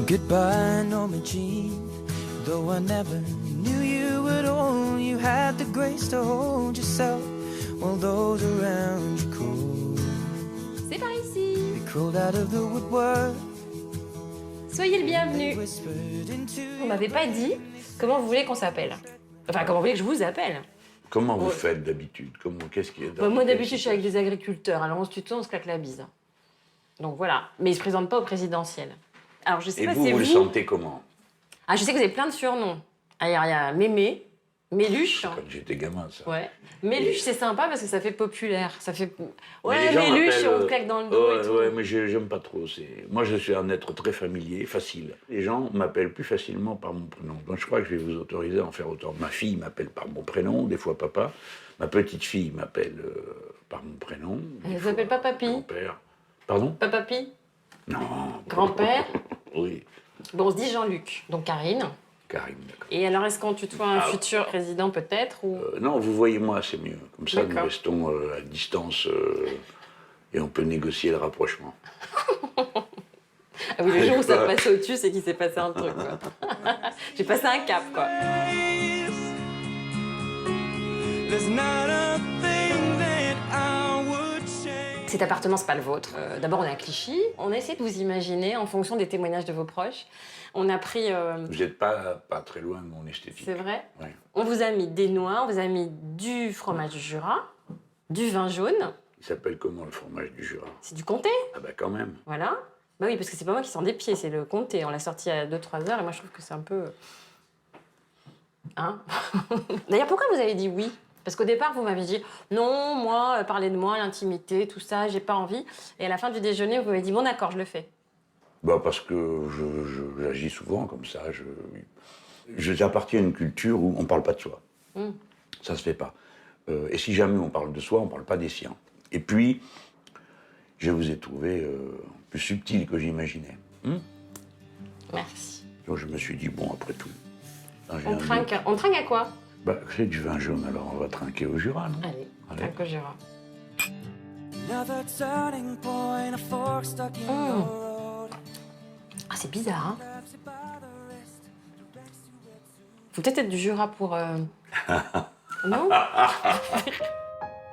Goodbye, Norma Jean. Though I never knew you at all, you had the grace to hold yourself while those around you crawled. C'est par ici. They crawled out of the woodwork. Soyez le bienvenu. Vous m'avez pas dit comment vous voulez qu'on s'appelle. Enfin, comment vous voulez que je vous appelle. Comment vous faites d'habitude? Qu'est-ce qu'il y a Bah, moi, d'habitude, je suis avec des agriculteurs. Alors, on se tutoie, on se claque la bise. Donc, voilà. Mais ils se présentent pas au présidentiel. Alors, je sais pas si c'est vous le sentez comment? Ah, je sais que vous avez plein de surnoms. Alors, il y a Mémé, Méluche. Quand j'étais gamin, ça. Ouais. Méluche, c'est sympa parce que ça fait populaire. Ça fait... Ouais, les gens Méluche, on m'appellent, claque dans le dos et tout. Ouais, mais j'aime pas trop. Moi, je suis un être très familier, facile. Les gens m'appellent plus facilement par mon prénom. Donc, je crois que je vais vous autoriser à en faire autant. Ma fille m'appelle par mon prénom, des fois papa. Ma petite fille m'appelle par mon prénom. Elle ne s'appelle pas Papy? Grand-père. Pardon? Pas Papy? Non. Grand-père? Oui. Bon, on se dit Jean-Luc, donc Karine. Karine, d'accord. Et alors, est-ce qu'on tutoie un futur président, peut-être ou... Non, vous voyez moi, c'est mieux. Comme ça, nous D'accord. restons à distance et on peut négocier le rapprochement. Ah oui, le jour où ça passe au-dessus, c'est qu'il s'est passé un truc, quoi. J'ai passé un cap, quoi. Cet appartement, c'est pas le vôtre. D'abord, on est à Clichy. On a essayé de vous imaginer en fonction des témoignages de vos proches. On a pris... Vous n'êtes pas très loin de mon esthétique. C'est vrai? Ouais. On vous a mis des noix, on vous a mis du fromage du Jura, du vin jaune. Il s'appelle comment, le fromage du Jura? C'est du comté. Ah bah quand même. Voilà. Bah oui, parce que c'est pas moi qui sens des pieds, c'est le comté. On l'a sorti à 2-3 heures et moi, je trouve que c'est un peu... Hein? D'ailleurs, pourquoi vous avez dit oui? Parce qu'au départ, vous m'avez dit non, moi, parler de moi, l'intimité, tout ça, j'ai pas envie. Et à la fin du déjeuner, vous m'avez dit bon, d'accord, je le fais. Bah parce que j'agis souvent comme ça. J'appartiens à une culture où on ne parle pas de soi. Ça se fait pas. Et si jamais on parle de soi, on ne parle pas des siens. Et puis, je vous ai trouvé plus subtil que j'imaginais. Merci. Donc je me suis dit, bon, après tout... On trinque à quoi? Bah, c'est du vin jaune, alors on va trinquer au Jura, non? Allez, trinque au Jura. Ah, c'est bizarre, hein? Faut peut-être être du Jura pour... Non?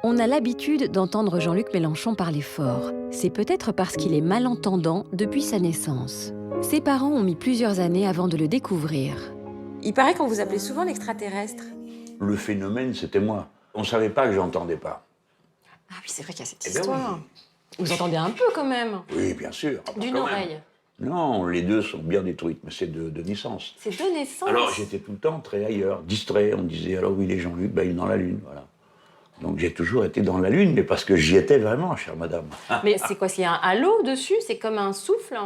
On a l'habitude d'entendre Jean-Luc Mélenchon parler fort. C'est peut-être parce qu'il est malentendant depuis sa naissance. Ses parents ont mis plusieurs années avant de le découvrir. Il paraît qu'on vous appelait souvent l'extraterrestre. Le phénomène, c'était moi. On ne savait pas que j'entendais pas. Ah oui, c'est vrai qu'il y a cette Eh ben histoire. oui. Vous entendez un peu, quand même. Oui, bien sûr. Ah bah, D'une quand même. oreille. Non, les deux sont bien détruites, mais c'est de naissance. C'est de naissance. Alors j'étais tout le temps très ailleurs, distrait. On me disait, alors où il est Jean-Luc? Ben, il est dans la Lune, voilà. Donc j'ai toujours été dans la Lune, mais parce que j'y étais vraiment, chère madame. Mais c'est quoi? C'est un halo dessus? C'est comme un souffle?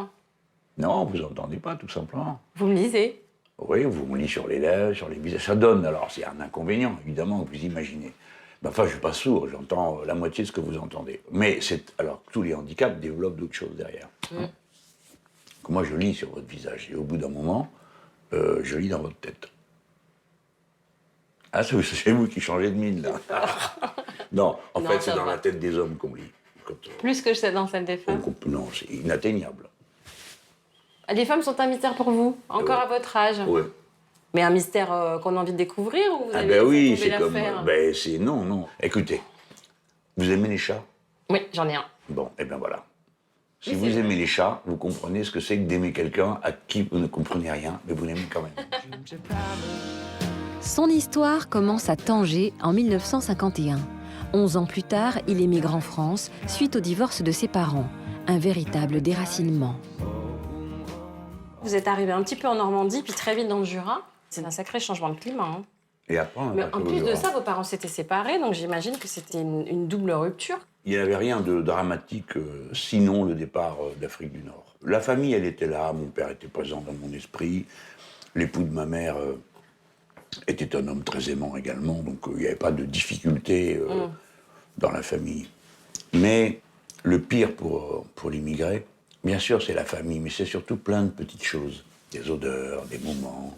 Non, vous n'entendez pas, tout simplement. Vous me lisez? Oui, vous me lisez sur les lèvres, sur les visages. Ça donne, alors c'est un inconvénient, évidemment, que vous imaginez. Ben, enfin, je ne suis pas sourd, j'entends la moitié de ce que vous entendez. Mais alors tous les handicaps développent d'autres choses derrière. Moi, je lis sur votre visage, et au bout d'un moment, je lis dans votre tête. Ah, c'est vous qui changez de mine, là. Non, en fait, c'est dans la tête des hommes qu'on lit. Plus que je sais dans celle des femmes. Non, c'est inatteignable. Les femmes sont un mystère pour vous, encore à votre âge. Oui. Mais un mystère qu'on a envie de découvrir ou vous Ah avez ben oui, laissé tomber c'est comme... l'affaire? Ben c'est... Non. Écoutez, vous aimez les chats? Oui, j'en ai un. Bon, et bien voilà. Si Oui, vous c'est aimez les chats, vous comprenez ce que c'est que d'aimer quelqu'un à qui vous ne comprenez rien, mais vous l'aimez quand même. Son histoire commence à Tanger en 1951. 11 ans plus tard, il émigre en France suite au divorce de ses parents. Un véritable déracinement. Vous êtes arrivé un petit peu en Normandie, puis très vite dans le Jura. C'est un sacré changement de climat. Hein. Et après, on a Mais pas en fait plus au de Jura. ça, vos parents s'étaient séparés, donc j'imagine que c'était une double rupture. Il n'y avait rien de dramatique, sinon le départ d'Afrique du Nord. La famille, elle était là, mon père était présent dans mon esprit, l'époux de ma mère était un homme très aimant également, donc il n'y avait pas de difficulté dans la famille. Mais le pire pour l'immigré, bien sûr, c'est la famille, mais c'est surtout plein de petites choses. Des odeurs, des moments,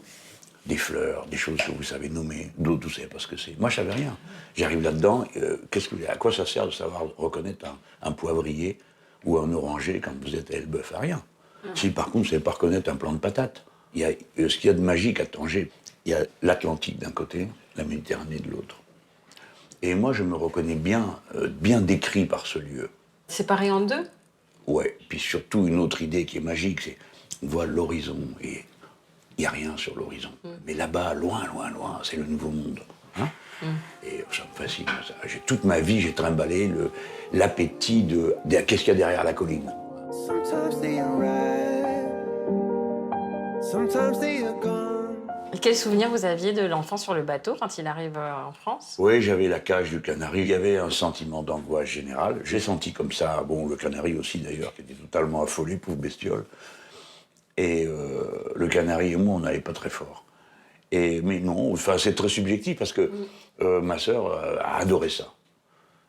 des fleurs, des choses que vous savez nommer, d'autres vous savez pas ce que c'est. Moi, je savais rien. J'arrive là-dedans, à quoi ça sert de savoir reconnaître un poivrier ou un oranger quand vous êtes à Elbeuf? À rien. Si par contre, vous ne savez pas reconnaître un plant de patate. Ce qu'il y a de magique à Tanger, il y a l'Atlantique d'un côté, la Méditerranée de l'autre. Et moi, je me reconnais bien décrit par ce lieu. Séparé en deux? Ouais, puis surtout une autre idée qui est magique, c'est on voit l'horizon et il n'y a rien sur l'horizon. Mais là-bas, loin, loin, loin, c'est le nouveau monde. Hein et ça me fascine, ça. Toute ma vie, j'ai trimballé l'appétit de qu'est-ce qu'il y a derrière la colline. Sometimes they arrive, sometimes they are gone. Et quel souvenir vous aviez de l'enfant sur le bateau quand il arrive en France? Oui, j'avais la cage du canari. Il y avait un sentiment d'angoisse générale. J'ai senti comme ça, bon, le canari aussi d'ailleurs, qui était totalement affolé, pauvre bestiole. Et le canari et moi, on n'allait pas très fort. Mais non, enfin, c'est très subjectif parce que ma sœur a adoré ça.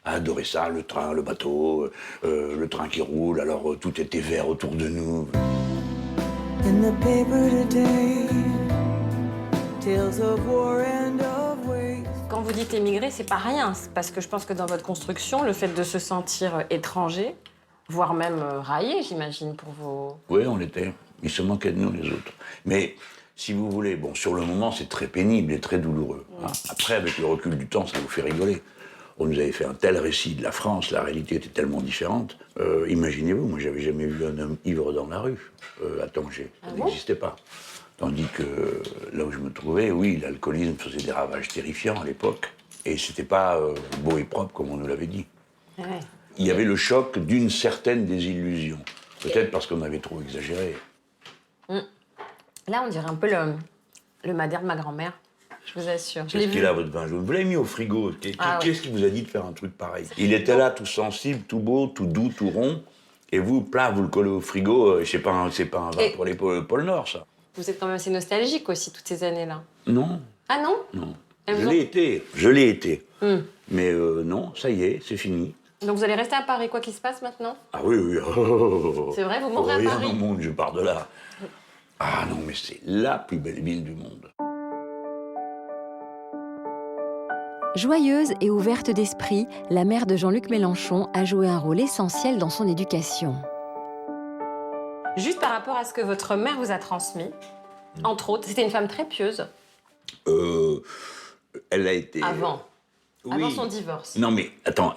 A adoré ça, le train, le bateau, le train qui roule. Alors tout était vert autour de nous. In the paper today, tales of war and of waste. Quand vous dites émigrer, c'est pas rien. C'est parce que je pense que dans votre construction, le fait de se sentir étranger, voire même raillé, j'imagine, pour vos... Oui, on l'était. Il se manquait de nous, les autres. Mais, si vous voulez, bon, sur le moment, c'est très pénible et très douloureux. Hein. Après, avec le recul du temps, ça vous fait rigoler. On nous avait fait un tel récit de la France, la réalité était tellement différente. Imaginez-vous, moi, j'avais jamais vu un homme ivre dans la rue, à Tanger. Ça n'existait pas. Tandis que, là où je me trouvais, oui, l'alcoolisme faisait des ravages terrifiants à l'époque. Et c'était pas beau et propre, comme on nous l'avait dit. Ouais. Il y avait le choc d'une certaine désillusion. Peut-être parce qu'on avait trop exagéré. Là, on dirait un peu le madère de ma grand-mère, je vous assure. Je l'ai Qu'est-ce vu. qu'il a, votre vin jaune? Vous l'avez mis au frigo. Qu'est-ce qui vous a dit de faire un truc pareil? Il était là, tout sensible, tout beau, tout doux, tout rond. Et vous, plat, vous le collez au frigo. C'est pas un vin pour les pôles Nord, ça. Vous êtes quand même assez nostalgique aussi, toutes ces années-là. Non, Ah non? non. Elles Je vous ont- l'ai été. Mais non, ça y est, c'est fini. Donc vous allez rester à Paris, quoi qu'il se passe maintenant? Ah oui, oui. C'est vrai, vous mourrez à Rien Paris? au monde, je pars de là. Ah non, mais c'est la plus belle ville du monde. Joyeuse et ouverte d'esprit, la mère de Jean-Luc Mélenchon a joué un rôle essentiel dans son éducation. Juste par rapport à ce que votre mère vous a transmis, entre autres, c'était une femme très pieuse. Elle a été... Avant. Oui. Avant son divorce. Non, mais attends,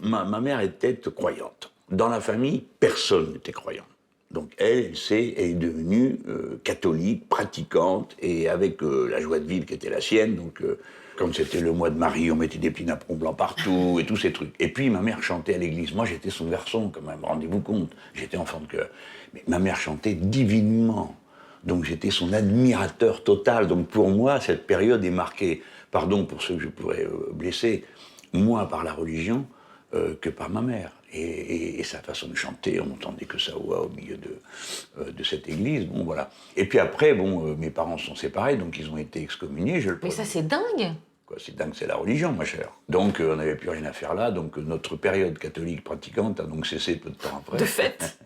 ma mère était croyante. Dans la famille, personne n'était croyant. Donc elle est devenue catholique, pratiquante, et avec la joie de vivre qui était la sienne. Donc quand c'était le mois de Marie, on mettait des petits napperons blancs partout, et tous ces trucs. Et puis ma mère chantait à l'église. Moi, j'étais son garçon, quand même, rendez-vous compte. J'étais enfant de cœur. Mais ma mère chantait divinement. Donc j'étais son admirateur total. Donc pour moi, cette période est marquée, pardon pour ceux que je pourrais blesser, moins par la religion que par ma mère. Et sa façon de chanter, on n'entendait que sa voix au milieu de cette église. Bon, voilà. Et puis après, bon, mes parents se sont séparés, donc ils ont été excommuniés. Mais ça, c'est dingue. Quoi, c'est dingue, c'est la religion, ma chère. Donc on n'avait plus rien à faire là. Donc notre période catholique pratiquante a donc cessé peu de temps après. De fait.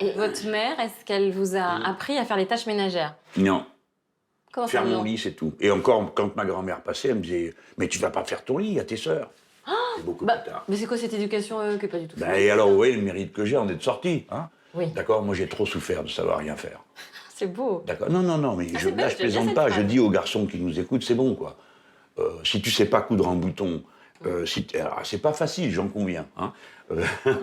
Et votre mère, est-ce qu'elle vous a appris à faire les tâches ménagères? Non. Comment ça, Faire mon non? lit, c'est tout. Et encore, quand ma grand-mère passait, elle me disait « Mais tu vas pas faire ton lit à tes sœurs ?» C'est beaucoup plus tard. Mais c'est quoi cette éducation qui est pas du tout Et alors, vous voyez, le mérite que j'ai en d'être sorti. Hein. Oui. D'accord, moi j'ai trop souffert de savoir rien faire. C'est beau. D'accord. Non, mais Ah, je c'est belle, ne j'aime bien plaisante cette pas. phrase. Je dis aux garçons qui nous écoutent, c'est bon, quoi. Si tu sais pas coudre un bouton, c'est pas facile, j'en conviens. Hein.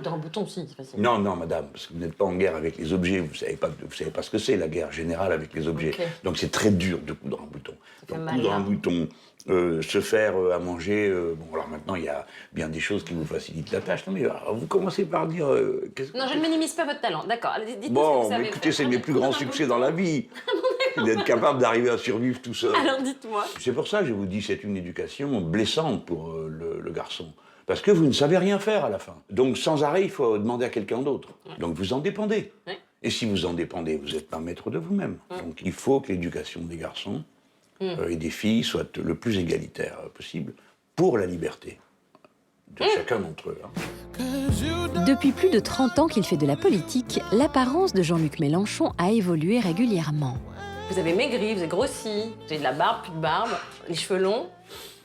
Dans un bouton, si, c'est facile. Non, madame, parce que vous n'êtes pas en guerre avec les objets, vous savez pas ce que c'est, la guerre générale avec les objets. Ok. Donc c'est très dur de coudre un bouton. fait Donc mal, coudre là. un bouton, se faire à manger, bon alors maintenant il y a bien des choses qui vous facilitent la tâche. Non mais vous commencez par dire... Non, je ne minimise pas votre talent, d'accord. Dites-nous ce que vous Bon, savez mais écoutez, faire. c'est mes plus grands succès dans la vie. D'être capable d'arriver à survivre tout seul. Alors dites-moi. C'est pour ça que je vous dis, c'est une éducation blessante pour le garçon. Parce que vous ne savez rien faire à la fin. Donc sans arrêt, il faut demander à quelqu'un d'autre. Donc vous en dépendez. Ouais. Et si vous en dépendez, vous n'êtes pas maître de vous-même. Donc il faut que l'éducation des garçons et des filles soit le plus égalitaire possible pour la liberté de chacun d'entre eux. Hein. Depuis plus de 30 ans qu'il fait de la politique, l'apparence de Jean-Luc Mélenchon a évolué régulièrement. Vous avez maigri, vous avez grossi, vous avez de la barbe, plus de barbe, les cheveux longs,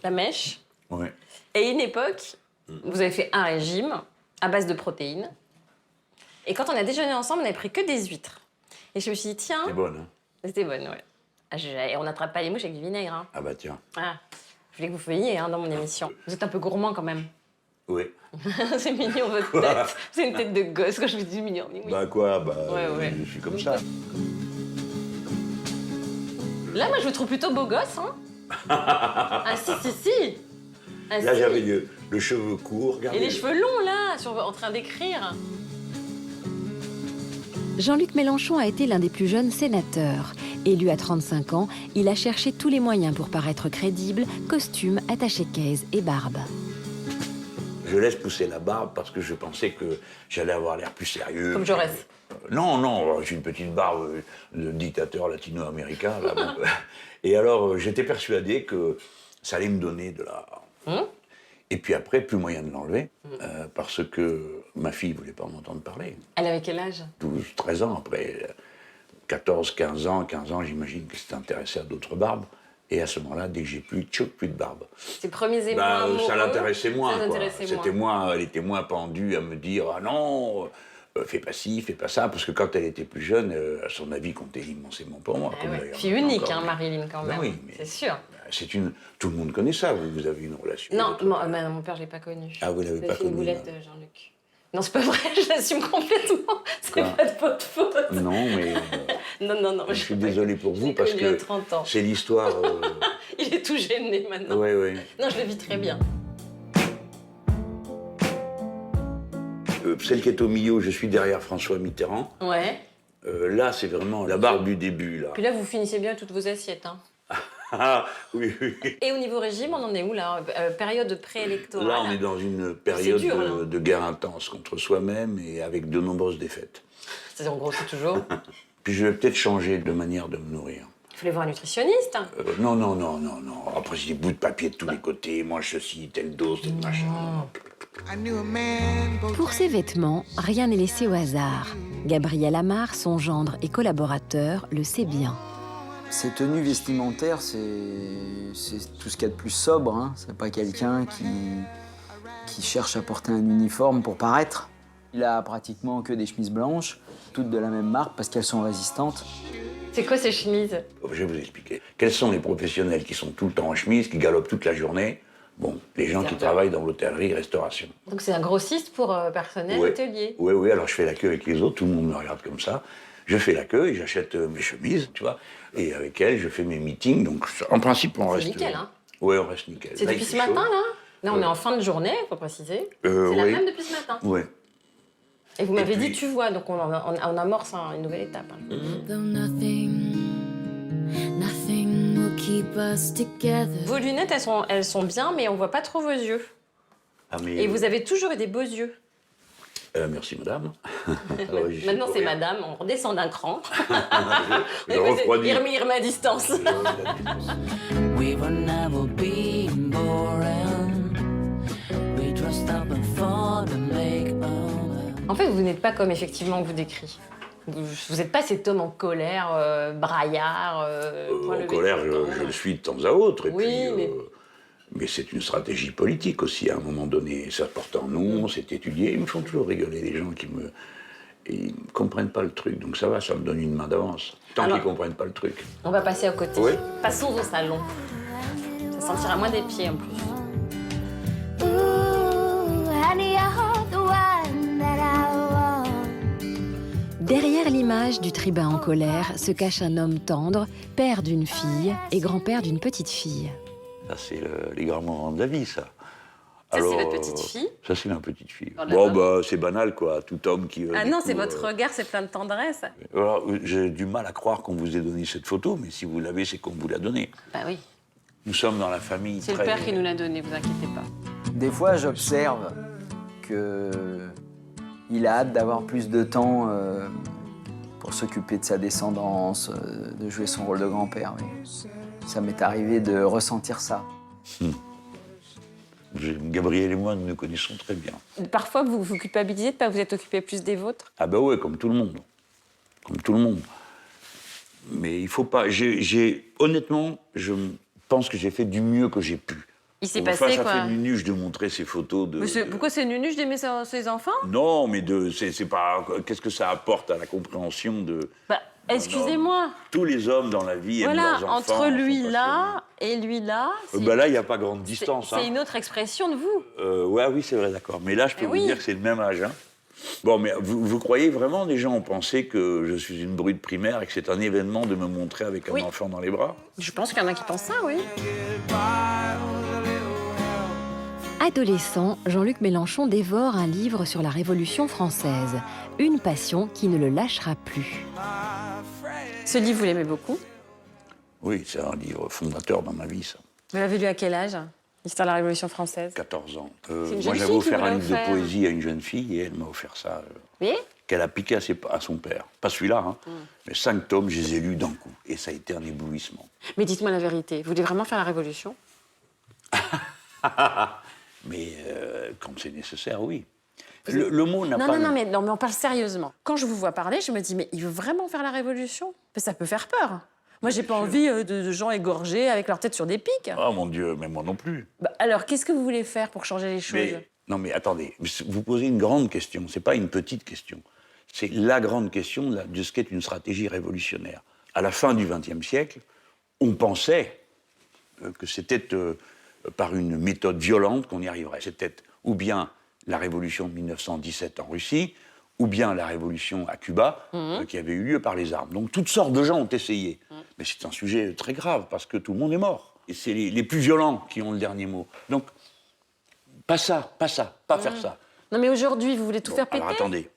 la mèche. Ouais. Et à une époque, vous avez fait un régime à base de protéines. Et quand on a déjeuné ensemble, on n'avait pris que des huîtres. Et je me suis dit, tiens... C'est bonne, hein? C'était bonne, ouais. Et on n'attrape pas les mouches avec du vinaigre. Hein. Ah bah tiens. Ah, je voulais que vous veniez dans mon émission. Vous êtes un peu gourmand quand même. Oui. C'est mignon votre tête. C'est une tête de gosse quand je vous dis mignon. Mais oui. Bah quoi, bah Ouais. je suis comme ça. Là, moi, je vous trouve plutôt beau gosse, hein. Ah si. Ah, Là, si. j'avais le cheveu court, regardez. Et les cheveux longs, là, en train d'écrire. Jean-Luc Mélenchon a été l'un des plus jeunes sénateurs. Élu à 35 ans, il a cherché tous les moyens pour paraître crédible, costume, attaché-case et barbe. Je laisse pousser la barbe parce que je pensais que j'allais avoir l'air plus sérieux. Comme Jaurès. Non, j'ai une petite barbe de dictateur latino-américain. Là, bon. Et alors, j'étais persuadé que ça allait me donner de la... Et puis après, plus moyen de l'enlever, parce que ma fille ne voulait pas m'entendre parler. Elle avait quel âge? 12, 13 ans, après 14, 15 ans, j'imagine que c'était intéressé à d'autres barbes. Et à ce moment-là, dès que j'ai plus de barbe. Ses premiers émois amoureux, ça l'intéressait moins. Ça Quoi. l'intéressait C'était elle était moins pendue à me dire « Ah non, fais pas ci, fais pas ça », parce que quand elle était plus jeune, son avis comptait immensément pour moi. Ah ouais. D'ailleurs, Fille unique, encore, Marilyn, quand même. Oui, mais c'est sûr. Tout le monde connaît ça, vous avez une relation. Non, mon père, je l'ai pas connu. Ah, vous l'avez pas C'est une connu, boulette, là. Jean-Luc. Non, c'est pas vrai, je l'assume complètement. C'est Quoi pas de votre faute. Non, mais Non. je suis désolé pour vous, parce connu à que 30 ans. c'est l'histoire... Il est tout gêné maintenant. Oui. Non, je le vis très bien. Celle qui est au milieu, je suis derrière François Mitterrand. Ouais. Là, c'est vraiment la barre du début, là. Puis là, vous finissez bien toutes vos assiettes. Hein. Ah, oui. Et au niveau régime, on en est où là? Période préélectorale. Là, on est dans une période dur, là. de guerre intense contre soi-même et avec de nombreuses défaites. C'est en gros, c'est toujours. Puis je vais peut-être changer de manière de me nourrir. Il fallait voir un nutritionniste. Non. Après, j'ai des bouts de papier de tous les côtés. Moi, ceci, telle dose, tel machin. Pour ses vêtements, rien n'est laissé au hasard. Gabriel Amar, son gendre et collaborateur, le sait bien. Ses tenues vestimentaires, c'est tout ce qu'il y a de plus sobre. Hein. C'est pas quelqu'un qui cherche à porter un uniforme pour paraître. Il a pratiquement que des chemises blanches, toutes de la même marque parce qu'elles sont résistantes. C'est quoi ces chemises? Je vais vous expliquer. Quels sont les professionnels qui sont tout le temps en chemise, qui galopent toute la journée? Bon, les gens qui travaillent dans l'hôtellerie-restauration. Donc c'est un grossiste pour personnel Ouais. hôtelier. Oui, alors je fais la queue avec les autres, tout le monde me regarde comme ça. Je fais la queue et j'achète mes chemises, tu vois. Et avec elles, je fais mes meetings. Donc en principe, on reste... nickel, hein? Oui, on reste nickel. C'est Là, depuis il ce fait matin, chaud. là? Là, on Ouais. est en fin de journée, faut préciser. C'est la oui. même depuis ce matin. Oui. Et vous m'avez puis- dit, tu vois, donc on amorce une nouvelle étape. Hein. Though nothing will keep us together. Vos lunettes, elles sont bien, mais on voit pas trop vos yeux. Ah, mais, Et vous avez toujours eu des beaux yeux. merci, madame. Alors, j'y sais Maintenant, pour c'est rien. madame, on redescend d'un cran. Je refroidis. Il remet à distance. We were never being boring. We dressed up and fought to make a... En fait, vous n'êtes pas comme effectivement on vous décrit. Vous n'êtes pas cet homme en colère, braillard. point En levé colère, tout le temps. je le suis de temps à autre. Et Oui, puis, mais c'est une stratégie politique aussi. À un moment donné, ça porte en nous, c'est étudié. Ils me font toujours rigoler, les gens qui ils ne comprennent pas le truc. Donc ça va, ça me donne une main d'avance. Tant Alors- qu'ils ne comprennent pas le truc. On va passer à côté. Oui. Passons au salon. Ça sentira moins des pieds en plus. Ooh, honey, you're the one that I want. Derrière l'image du tribun en colère se cache un homme tendre, père d'une fille et grand-père d'une petite fille. Ça, c'est les grands moments de la vie, ça. Ça, c'est votre petite fille? Ça, c'est ma petite fille. Oh là Bon, là. bah, c'est banal, quoi. Tout homme qui veut... Ah du non, coup, c'est votre regard, c'est plein de tendresse. Alors, j'ai du mal à croire qu'on vous ait donné cette photo, mais si vous l'avez, c'est qu'on vous l'a donnée. Bah oui. Nous sommes dans la famille C'est le très... père qui nous l'a donné, vous inquiétez pas. Des fois, j'observe qu'il a hâte d'avoir plus de temps pour s'occuper de sa descendance, de jouer son rôle de grand-père. Oui. Ça m'est arrivé de ressentir ça. Gabriel et moi, nous nous connaissons très bien. Parfois, vous vous culpabilisez de ne pas vous être occupé plus des vôtres? Ah bah ouais, comme tout le monde. Comme tout le monde. Mais il faut pas... Honnêtement, je pense que j'ai fait du mieux que j'ai pu. Il s'est Enfin, passé ça quoi? fait nunuche de montrer ces photos de... Mais pourquoi c'est nunuche d'aimer ses enfants? Non, mais c'est pas... Qu'est-ce que ça apporte à la compréhension de... Bah, excusez-moi. Tous les hommes dans la vie aiment Voilà, leurs enfants. entre sont lui passionnés. là et lui là, Bah là, il n'y a pas grande distance. c'est une autre expression de vous. Ouais, oui, c'est vrai, d'accord. Mais là, je peux Eh vous oui. dire que c'est le même âge. Hein. Bon, mais vous croyez vraiment, des gens ont pensé que je suis une brute primaire et que c'est un événement de me montrer avec un Oui. enfant dans les bras? Je pense qu'il y en a qui pensent ça, oui. Adolescent, Jean-Luc Mélenchon dévore un livre sur la Révolution française, une passion qui ne le lâchera plus. Ce livre, vous l'aimez beaucoup. Oui, c'est un livre fondateur dans ma vie, ça. Vous l'avez lu à quel âge? L'histoire de la Révolution française. 14 ans. une Moi, jeune j'avais fille qui offert vous un l'a livre de offert. poésie à une jeune fille et elle m'a offert ça, Oui. qu'elle a piqué à son père. Pas celui-là, hein, mais 5 tomes, je les ai lus d'un coup. Et ça a été un éblouissement. Mais dites-moi la vérité, vous voulez vraiment faire la Révolution? Mais quand c'est nécessaire, oui. Le mot n'a Non, pas... non, mais on parle sérieusement. Quand je vous vois parler, je me dis, mais il veut vraiment faire la Révolution? Mais ça peut faire peur. Moi, j'ai pas envie de gens égorgés avec leur tête sur des pics. Oh mon Dieu, mais moi non plus. Bah, alors, qu'est-ce que vous voulez faire pour changer les choses? Non, mais attendez, vous posez une grande question, c'est pas une petite question. C'est la grande question de ce qu'est une stratégie révolutionnaire. À la fin du XXe siècle, on pensait que c'était par une méthode violente qu'on y arriverait. C'était ou bien la révolution de 1917 en Russie, ou bien la révolution à Cuba, qui avait eu lieu par les armes. Donc toutes sortes de gens ont essayé. Mais c'est un sujet très grave, parce que tout le monde est mort. Et c'est les plus violents qui ont le dernier mot. Donc, pas ça, pas faire ça. Non, mais aujourd'hui, vous voulez tout Bon, faire péter? alors attendez.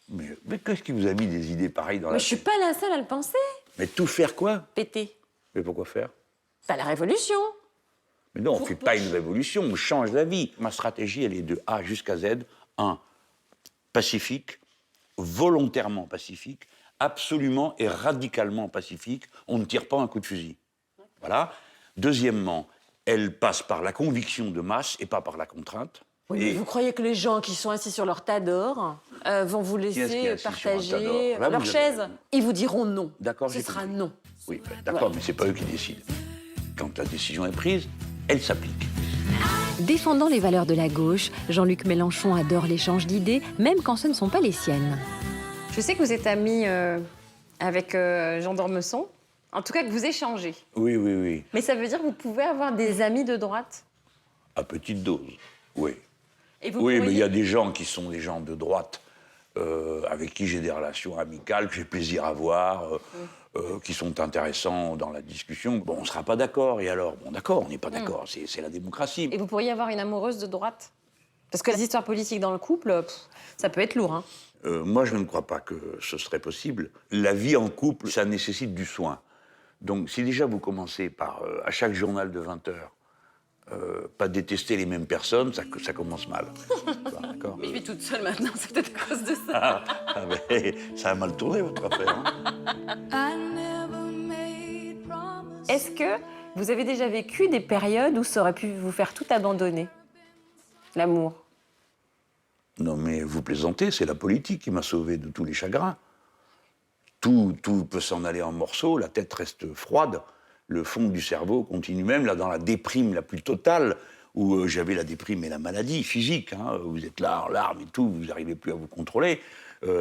Mais qu'est-ce qui vous a mis des idées pareilles dans Mais la je suis tête? pas la seule à le penser. Mais tout faire quoi? Péter. Mais pourquoi faire? Pas la Révolution. Mais non, on ne fait pas une révolution, on change la vie. Ma stratégie, elle est de A jusqu'à Z. 1. Pacifique, volontairement pacifique, absolument et radicalement pacifique. On ne tire pas un coup de fusil. Voilà. Deuxièmement, elle passe par la conviction de masse et pas par la contrainte. Oui, mais vous croyez que les gens qui sont assis sur leur tas d'or vont vous est-ce qui est laisser assis sur un tas partager d'or? Là, leur vous avez chaise? raison. Ils vous diront non. D'accord, Ce j'ai sera compris. non. Oui, d'accord, mais c'est pas eux qui décident. Quand la décision est prise, elle s'applique. Défendant les valeurs de la gauche, Jean-Luc Mélenchon adore l'échange d'idées, même quand ce ne sont pas les siennes. Je sais que vous êtes ami avec Jean d'Ormesson. En tout cas, que vous échangez. Oui, oui, oui. Mais ça veut dire que vous pouvez avoir des amis de droite? À petite dose, oui. Et vous Oui, mais il y pourriez- a des gens qui sont des gens de droite, avec qui j'ai des relations amicales, que j'ai plaisir à voir, qui sont intéressants dans la discussion. Bon, on ne sera pas d'accord, et alors? Bon, d'accord, on n'est pas d'accord, c'est la démocratie. Et vous pourriez avoir une amoureuse de droite? Parce que les histoires politiques dans le couple, ça peut être lourd, hein. Moi, je ne crois pas que ce serait possible. La vie en couple, ça nécessite du soin. Donc, si déjà vous commencez par, à chaque journal de 20 heures, pas détester les mêmes personnes, ça commence mal. D'accord? Mais je vis toute seule maintenant, c'est peut-être à cause de ça. Ah ben, ça a mal tourné, votre affaire. Hein? I never made promises. Est-ce que vous avez déjà vécu des périodes où ça aurait pu vous faire tout abandonner? L'amour. Non, mais vous plaisantez, c'est la politique qui m'a sauvé de tous les chagrins. Tout peut s'en aller en morceaux, la tête reste froide, le fond du cerveau continue, même là dans la déprime la plus totale, où j'avais la déprime et la maladie physique, hein, vous êtes là en larmes et tout, vous n'arrivez plus à vous contrôler,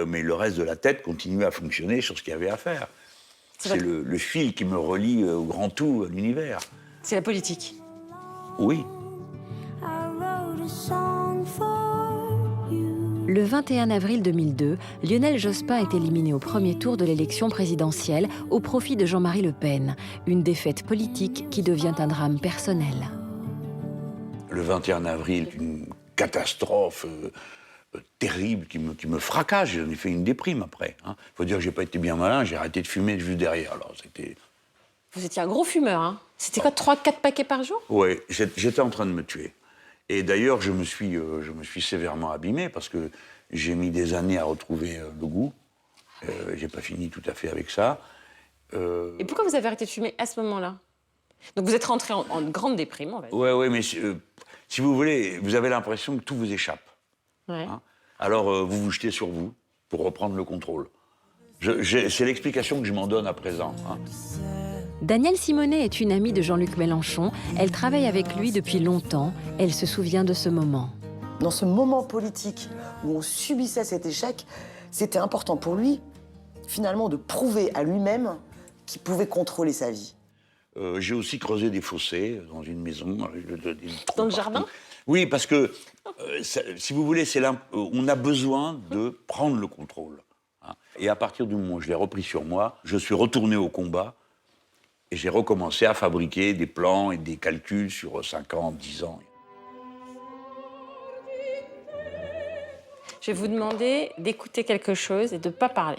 mais le reste de la tête continue à fonctionner sur ce qu'il y avait à faire. C'est le fil qui me relie au grand tout, à l'univers. C'est la politique. Oui. I wrote a song for you. Le 21 avril 2002, Lionel Jospin est éliminé au premier tour de l'élection présidentielle au profit de Jean-Marie Le Pen. Une défaite politique qui devient un drame personnel. Le 21 avril, une catastrophe terrible qui me fracasse. J'en ai fait une déprime après. Il faut dire que j'ai pas été bien malin, j'ai arrêté de fumer juste derrière. Alors c'était... Vous étiez un gros fumeur, hein? C'était quoi, 3-4 paquets par jour? Oui, j'étais en train de me tuer. Et d'ailleurs, je me suis sévèrement abîmé parce que j'ai mis des années à retrouver le goût. J'ai pas fini tout à fait avec ça. Et pourquoi vous avez arrêté de fumer à ce moment-là? Donc vous êtes rentré en grande déprime, on va dire. Ouais, mais si vous voulez, vous avez l'impression que tout vous échappe. Ouais. Hein? Alors vous vous jetez sur vous pour reprendre le contrôle. C'est l'explication que je m'en donne à présent. Hein. Danielle Simonet est une amie de Jean-Luc Mélenchon. Elle travaille avec lui depuis longtemps. Elle se souvient de ce moment. Dans ce moment politique où on subissait cet échec, c'était important pour lui, finalement, de prouver à lui-même qu'il pouvait contrôler sa vie. J'ai aussi creusé des fossés dans une maison. Dans le jardin? Oui, parce que, si vous voulez, on a besoin de prendre le contrôle. Hein. Et à partir du moment où je l'ai repris sur moi, je suis retourné au combat et j'ai recommencé à fabriquer des plans et des calculs sur 5 ans, 10 ans. Je vais vous demander d'écouter quelque chose et de ne pas parler.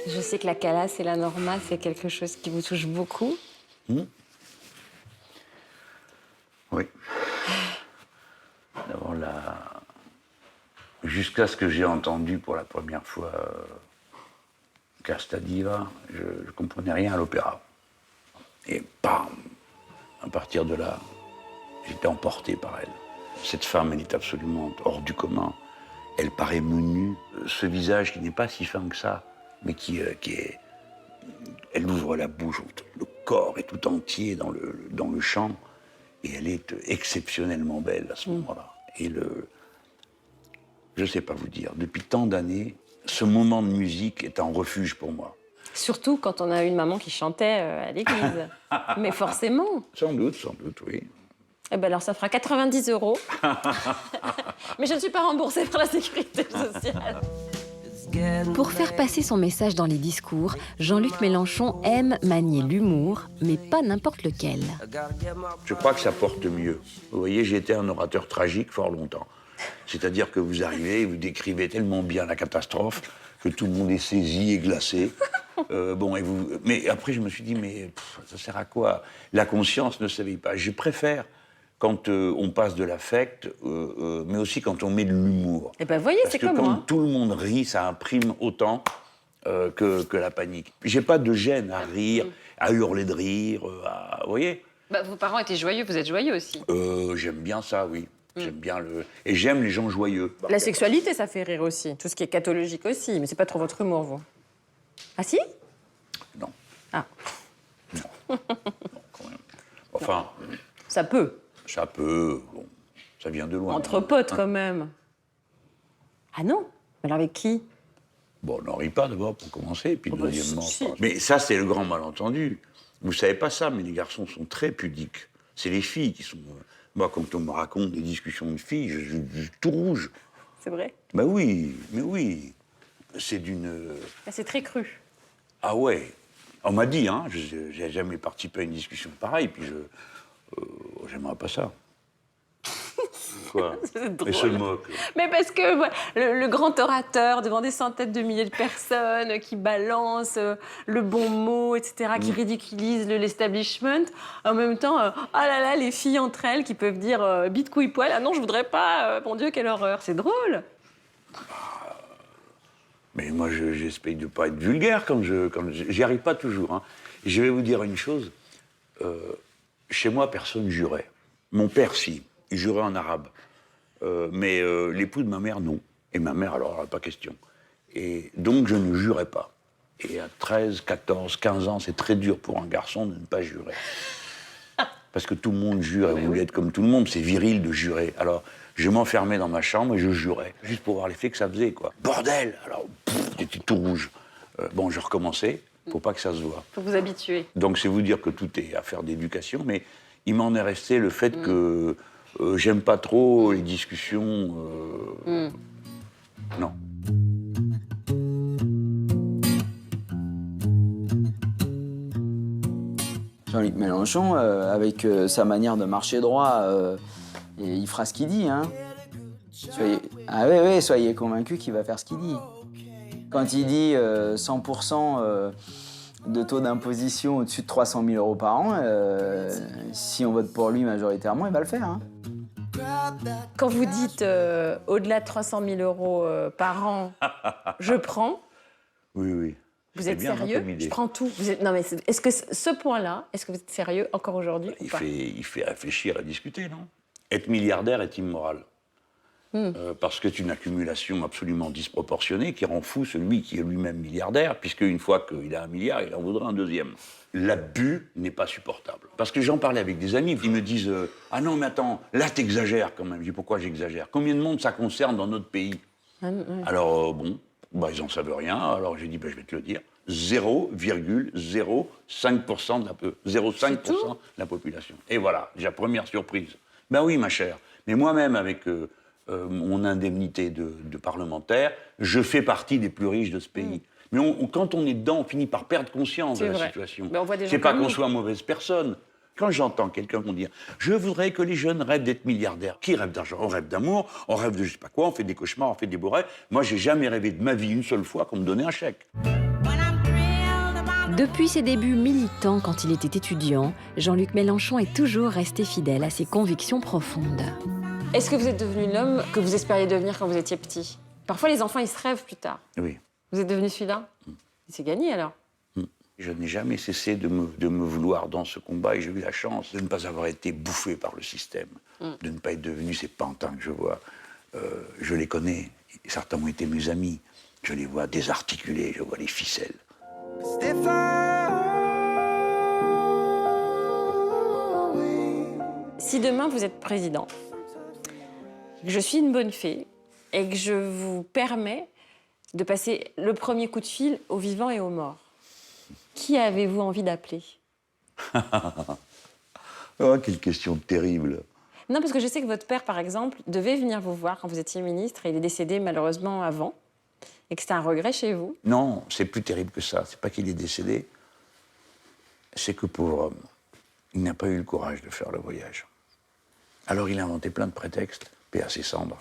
Je sais que la Calas et la Norma, c'est quelque chose qui vous touche beaucoup. Oui. D'abord, jusqu'à ce que j'ai entendu pour la première fois Casta Diva, je ne comprenais rien à l'opéra. Et bam! À partir de là, j'étais emporté par elle. Cette femme, elle est absolument hors du commun. Elle paraît menue. Ce visage qui n'est pas si fin que ça, mais qui est... Elle ouvre la bouche, le corps est tout entier dans le chant, et elle est exceptionnellement belle à ce moment-là. Et je ne sais pas vous dire, depuis tant d'années, ce moment de musique est un refuge pour moi. Surtout quand on a une maman qui chantait à l'église. Mais forcément. Sans doute, oui. Eh ben alors, ça fera 90 €. Mais je ne suis pas remboursée par la sécurité sociale. Pour faire passer son message dans les discours, Jean-Luc Mélenchon aime manier l'humour, mais pas n'importe lequel. Je crois que ça porte mieux. Vous voyez, j'ai été un orateur tragique fort longtemps. C'est-à-dire que vous arrivez et vous décrivez tellement bien la catastrophe que tout le monde est saisi et glacé. Mais après, je me suis dit, mais ça sert à quoi? La conscience ne s'éveille pas. Je préfère quand on passe de l'affect, mais aussi quand on met de l'humour. Eh ben, voyez, c'est comme moi. Parce que quand tout le monde rit, ça imprime autant que la panique. J'ai pas de gêne à rire, à hurler de rire, vous voyez? Bah, vos parents étaient joyeux, vous êtes joyeux aussi. J'aime bien ça, oui. J'aime bien Et j'aime les gens joyeux. La sexualité, ça fait rire aussi. Tout ce qui est cathologique aussi. Mais c'est pas trop votre humour, vous. Ah si? Non. Ah. Non. Non, quand même. Enfin... Ça peut. Ça peut... Bon, ça vient de loin. Entre potes, quand même. Ah non? Alors avec qui? Bon, on n'en rit pas d'abord, pour commencer. Et puis Oh, bah, deuxièmement... si. Mais ça, c'est le grand malentendu. Vous savez pas ça, mais les garçons sont très pudiques. C'est les filles qui sont... Moi, quand on me raconte des discussions de filles, je suis tout rouge. C'est vrai? Ben oui, mais oui. C'est d'une... Ah, c'est très cru. Ah ouais. On m'a dit, hein, je n'ai jamais participé à une discussion pareille, puis j'aimerais pas ça. Quoi? C'est drôle. Elle se moque. Mais parce que voilà, le grand orateur devant des centaines de milliers de personnes qui balance le bon mot, etc., qui ridiculise l'establishment, en même temps, ah là là, les filles entre elles qui peuvent dire bite couille poil, ah non, je voudrais pas, mon Dieu, quelle horreur, c'est drôle. Mais moi, j'espère de pas être vulgaire quand j'y arrive pas toujours. Hein. Et je vais vous dire une chose. Chez moi, personne jurait. Mon père, si. Il jurait en arabe. Mais l'époux de ma mère, non. Et ma mère, alors, pas question. Et donc, je ne jurais pas. Et à 13, 14, 15 ans, c'est très dur pour un garçon de ne pas jurer. Parce que tout le monde jure, et vous voulez être comme tout le monde, c'est viril de jurer. Alors, je m'enfermais dans ma chambre et je jurais, juste pour voir l'effet que ça faisait, quoi. Bordel! Alors, j'étais tout rouge. Bon, je recommençais, faut pas que ça se voit. Faut vous habituer. Donc, c'est vous dire que tout est affaire d'éducation, mais il m'en est resté le fait que j'aime pas trop les discussions... Non. Jean-Luc Mélenchon, avec sa manière de marcher droit, il fera ce qu'il dit. Hein. Soyez convaincus qu'il va faire ce qu'il dit. Quand il dit 100% de taux d'imposition au-dessus de 300 000 euros par an, si on vote pour lui majoritairement, il va le faire. Hein. Quand vous dites au-delà de 300 000 euros par an, je prends. Oui, oui. Vous êtes sérieux? Je prends tout. Non, mais est-ce que ce point-là, est-ce que vous êtes sérieux encore aujourd'hui ou pas? Il fait réfléchir à discuter, non? Être milliardaire est immoral. Parce que c'est une accumulation absolument disproportionnée qui rend fou celui qui est lui-même milliardaire, puisque une fois qu'il a 1 milliard, il en voudra un deuxième. L'abus n'est pas supportable. Parce que j'en parlais avec des amis, ils me disent « Ah non, mais attends, là t'exagères quand même. » Je dis « Pourquoi j'exagère? Combien de monde ça concerne dans notre pays ?» Alors bon, ils n'en savent rien, alors j'ai dit je vais te le dire. 0,05% de la population. Et voilà, déjà première surprise. Ben oui, ma chère, mais moi-même avec mon indemnité de parlementaire, je fais partie des plus riches de ce pays. Mais quand on est dedans, on finit par perdre conscience de la situation. C'est pas qu'on soit mauvaise personne. Quand j'entends quelqu'un dire « Je voudrais que les jeunes rêvent d'être milliardaires ». Qui rêve d'argent? On rêve d'amour, on rêve de je sais pas quoi, on fait des cauchemars, on fait des beaux rêves. Moi, j'ai jamais rêvé de ma vie une seule fois qu'on me donnait un chèque. Depuis ses débuts militants quand il était étudiant, Jean-Luc Mélenchon est toujours resté fidèle à ses convictions profondes. Est-ce que vous êtes devenu l'homme que vous espériez devenir quand vous étiez petit? Parfois, les enfants, ils se rêvent plus tard. Oui. Vous êtes devenu celui-là? C'est gagné, alors? Je n'ai jamais cessé de me vouloir dans ce combat et j'ai eu la chance de ne pas avoir été bouffé par le système, de ne pas être devenu ces pantins que je vois. Je les connais, certains ont été mes amis. Je les vois désarticulés, je vois les ficelles. Si demain vous êtes président, que je suis une bonne fée et que je vous permets de passer le premier coup de fil aux vivants et aux morts, qui avez-vous envie d'appeler? Oh, quelle question terrible. Non, parce que je sais que votre père, par exemple, devait venir vous voir quand vous étiez ministre et il est décédé malheureusement avant et que c'était un regret chez vous. Non, c'est plus terrible que ça. C'est pas qu'il est décédé, c'est que pauvre homme, il n'a pas eu le courage de faire le voyage. Alors il a inventé plein de prétextes, paix à ses cendres.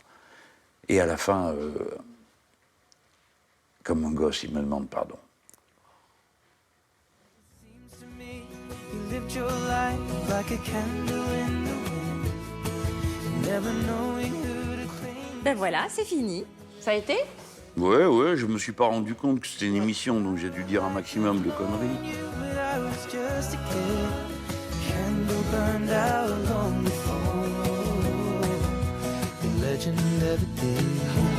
Et à la fin, comme un gosse, il me demande pardon. Ben voilà, c'est fini. Ça a été? Ouais, je me suis pas rendu compte que c'était une émission, donc j'ai dû dire un maximum de conneries. Legend of a day.